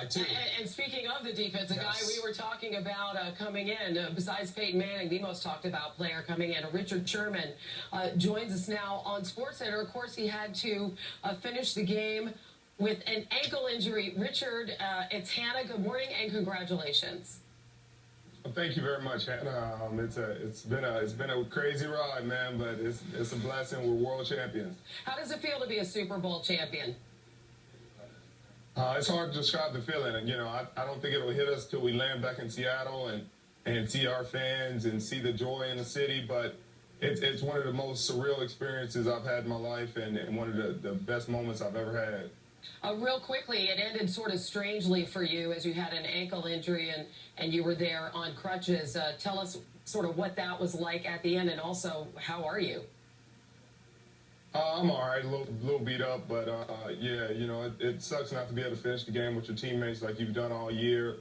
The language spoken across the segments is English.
And speaking of the defense, a guy we were talking about coming in, besides Peyton Manning, the most talked about player coming in, Richard Sherman, joins us now on SportsCenter. Of course, he had to finish the game with an ankle injury. Richard, it's Hannah. Good morning and congratulations. Well, thank you very much, Hannah. It's been a crazy ride, man, but it's a blessing. We're world champions. How does it feel to be a Super Bowl champion? It's hard to describe the feeling, and I don't think it'll hit us till we land back in Seattle and see our fans and see the joy in the city. But it's one of the most surreal experiences I've had in my life, and one of the best moments I've ever had. Real quickly, it ended sort of strangely for you as you had an ankle injury and you were there on crutches. Tell us sort of what that was like at the end, and also how are you? I'm all right, a little beat up, but yeah, it sucks not to be able to finish the game with your teammates like you've done all year.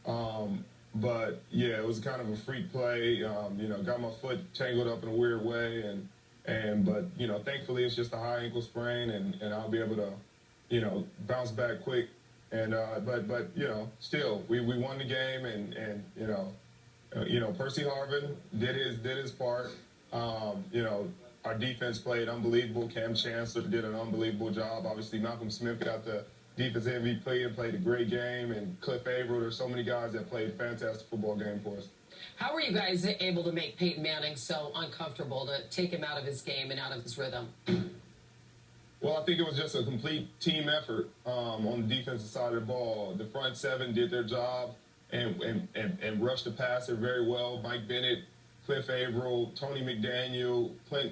But yeah, it was kind of a freak play. Got my foot tangled up in a weird way, but thankfully it's just a high ankle sprain, and I'll be able to bounce back quick. And but still we won the game, and Percy Harvin did his part. Our defense played unbelievable. Cam Chancellor did an unbelievable job. Obviously, Malcolm Smith got the defense MVP and played a great game. And Cliff Averill, there's so many guys that played a fantastic football game for us. How were you guys able to make Peyton Manning so uncomfortable, to take him out of his game and out of his rhythm? Well, I think it was just a complete team effort on the defensive side of the ball. The front seven did their job and rushed the passer very well. Mike Bennett, Cliff Averill, Tony McDaniel, Clint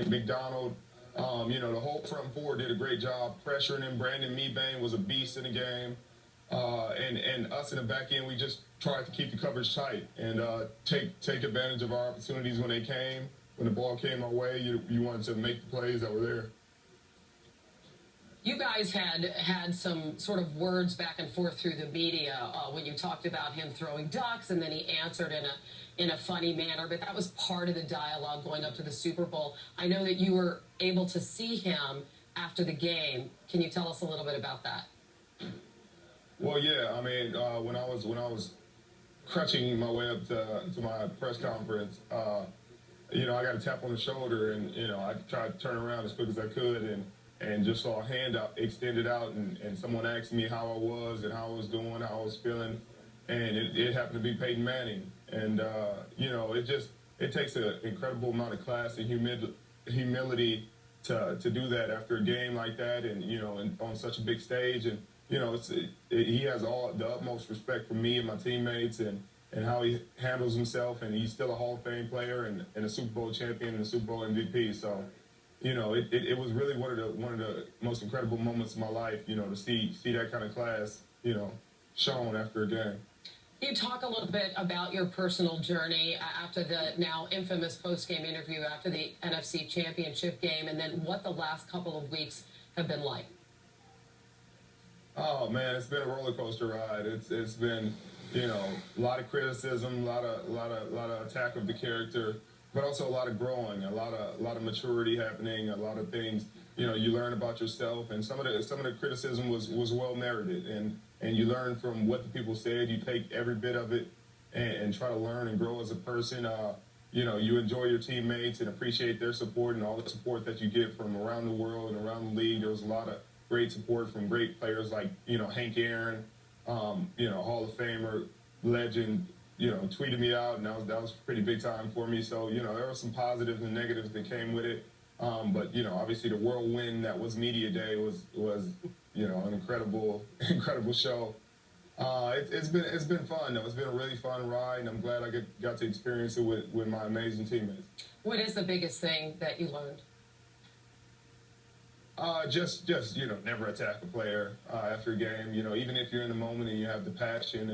McDonald, the whole front four did a great job pressuring him. Brandon Mebane was a beast in the game. And us in the back end, we just tried to keep the coverage tight and take advantage of our opportunities when they came. When the ball came our way, you wanted to make the plays that were there. You guys had some sort of words back and forth through the media when you talked about him throwing ducks, and then he answered in a funny manner, but that was part of the dialogue going up to the Super Bowl. I know that you were able to see him after the game. Can you tell us a little bit about that? Well, yeah. I mean, when I was crutching my way up to my press conference, I got a tap on the shoulder, and I tried to turn around as quick as I could, and just saw a hand extended out, and someone asked me how I was and how I was doing, how I was feeling, and it happened to be Peyton Manning. And, it takes an incredible amount of class and humility to do that after a game like that, and on such a big stage. And, he has all the utmost respect for me and my teammates and how he handles himself, and he's still a Hall of Fame player and a Super Bowl champion and a Super Bowl MVP. So, it was really one of the most incredible moments of my life, to see that kind of class, shown after a game. Can you talk a little bit about your personal journey after the now infamous post-game interview after the NFC Championship game, and then what the last couple of weeks have been like? Oh man, it's been a roller coaster ride. It's been, a lot of criticism, a lot of attack of the character, but also a lot of growing, a lot of maturity happening, a lot of things. You learn about yourself, and some of the criticism was well merited, and you learn from what the people said. You take every bit of it and try to learn and grow as a person. You enjoy your teammates and appreciate their support and all the support that you get from around the world and around the league. There was a lot of great support from great players like Hank Aaron, Hall of Famer, legend. Tweeted me out, and that was pretty big time for me. So there were some positives and negatives that came with it. But obviously the whirlwind that was media day was an incredible show. It's been fun though. It's been a really fun ride, and I'm glad I got to experience it with my amazing teammates. What is the biggest thing that you learned? Just never attack a player after a game. Even if you're in the moment and you have the passion,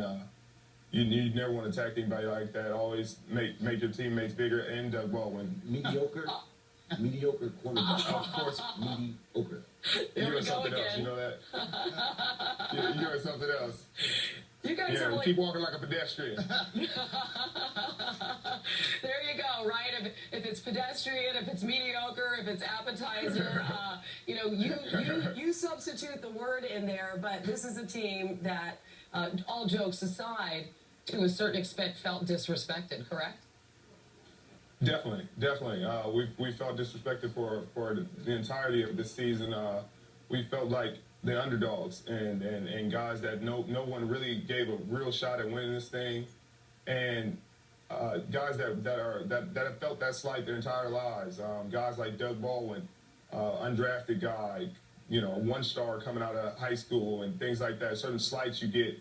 you never want to attack anybody like that. Always make your teammates bigger. And Doug Baldwin. Mediocre quarterback. Of course, mediocre. There you we heard go something again. else, you know that? You heard something else. You guys are like... keep walking like a pedestrian. There you go, right? If it's pedestrian, if it's mediocre, if it's appetizer, you substitute the word in there, but this is a team that all jokes aside, to a certain extent, felt disrespected, correct? Definitely. We felt disrespected for the entirety of this season. We felt like the underdogs and guys that no one really gave a real shot at winning this thing, and guys that have felt that slight their entire lives. Guys like Doug Baldwin, undrafted guy, one star coming out of high school and things like that. Certain slights you get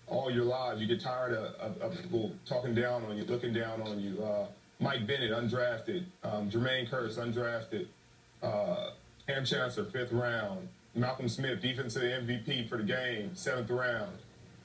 all your lives. You get tired of people talking down on you, looking down on you. Mike Bennett, undrafted. Jermaine Kearse, undrafted. Cam Chancellor, 5th round. Malcolm Smith, defensive MVP for the game, 7th round.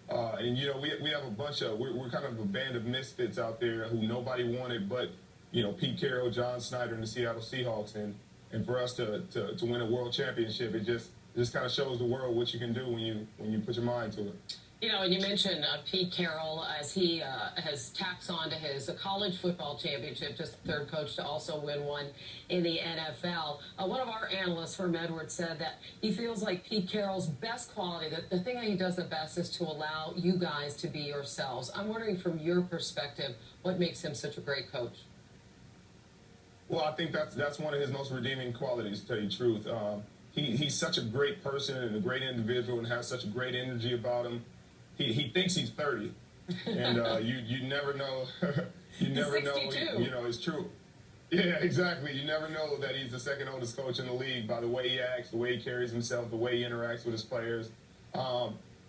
And we have a bunch of we're kind of a band of misfits out there who nobody wanted, but Pete Carroll, John Snyder, and the Seattle Seahawks, and for us to win a world championship, it just kind of shows the world what you can do when you put your mind to it. And you mentioned Pete Carroll, as he has tacked on to his college football championship, just the 3rd coach to also win one in the NFL. One of our analysts, Herm Edwards, said that he feels like Pete Carroll's best quality, the thing that he does the best, is to allow you guys to be yourselves. I'm wondering, from your perspective, what makes him such a great coach? Well, I think that's one of his most redeeming qualities, to tell you the truth. He's such a great person and a great individual and has such a great energy about him. He thinks he's 30, and you never know. You never know. It's true. Yeah, exactly. You never know that he's the 2nd oldest coach in the league by the way he acts, the way he carries himself, the way he interacts with his players.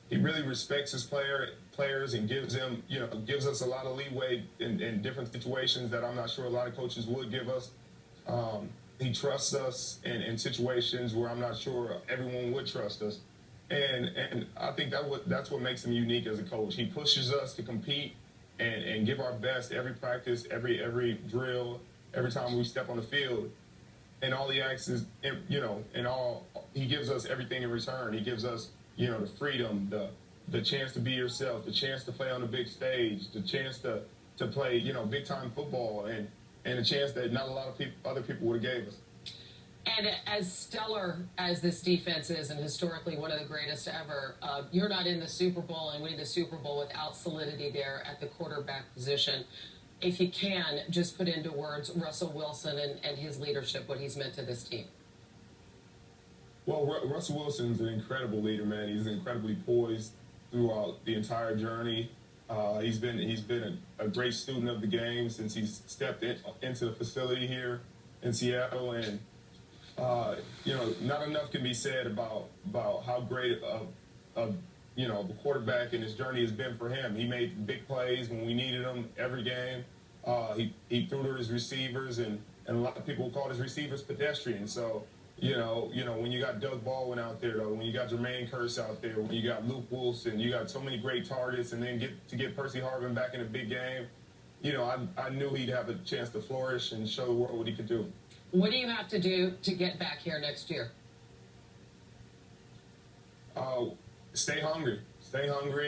He really respects his players and gives us a lot of leeway in different situations that I'm not sure a lot of coaches would give us. He trusts us in situations where I'm not sure everyone would trust us. And I think that's what makes him unique as a coach. He pushes us to compete and give our best every practice, every drill, every time we step on the field. And all he asks is, he gives us everything in return. He gives us, the freedom, the chance to be yourself, the chance to play on the big stage, the chance to play, big time football, and a chance that not a lot of other people would have gave us. And as stellar as this defense is, and historically one of the greatest ever, you're not in the Super Bowl and winning the Super Bowl without solidity there at the quarterback position. If you can, just put into words Russell Wilson and his leadership, what he's meant to this team. Well, Russell Wilson's an incredible leader, man. He's incredibly poised throughout the entire journey. He's been a great student of the game since he's stepped into the facility here in Seattle, and not enough can be said about how great the quarterback and his journey has been for him. He made big plays when we needed them every game. He threw to his receivers, and a lot of people called his receivers pedestrian. So, when you got Doug Baldwin out there, though, when you got Jermaine Kearse out there, when you got Luke Wilson, you got so many great targets, and then get Percy Harvin back in a big game, I knew he'd have a chance to flourish and show the world what he could do. What do you have to do to get back here next year? Stay hungry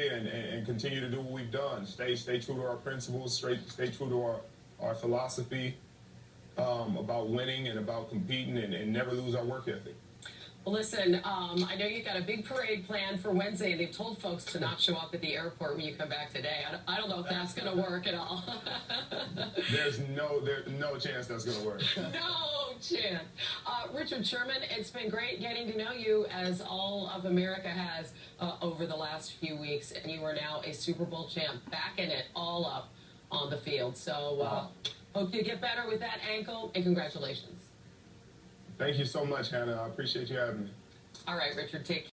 and continue to do what we've done. Stay true to our principles, stay true to our philosophy about winning and about competing, and never lose our work ethic. Well, listen, I know you've got a big parade planned for Wednesday, and they've told folks to not show up at the airport when you come back today. I don't know if that's going to work at all. There's no chance that's going to work. No chance. Richard Sherman, it's been great getting to know you, as all of America has over the last few weeks, and you are now a Super Bowl champ, backing it all up on the field. So hope you get better with that ankle, and congratulations. Thank you so much, Hannah. I appreciate you having me. All right, Richard, take care.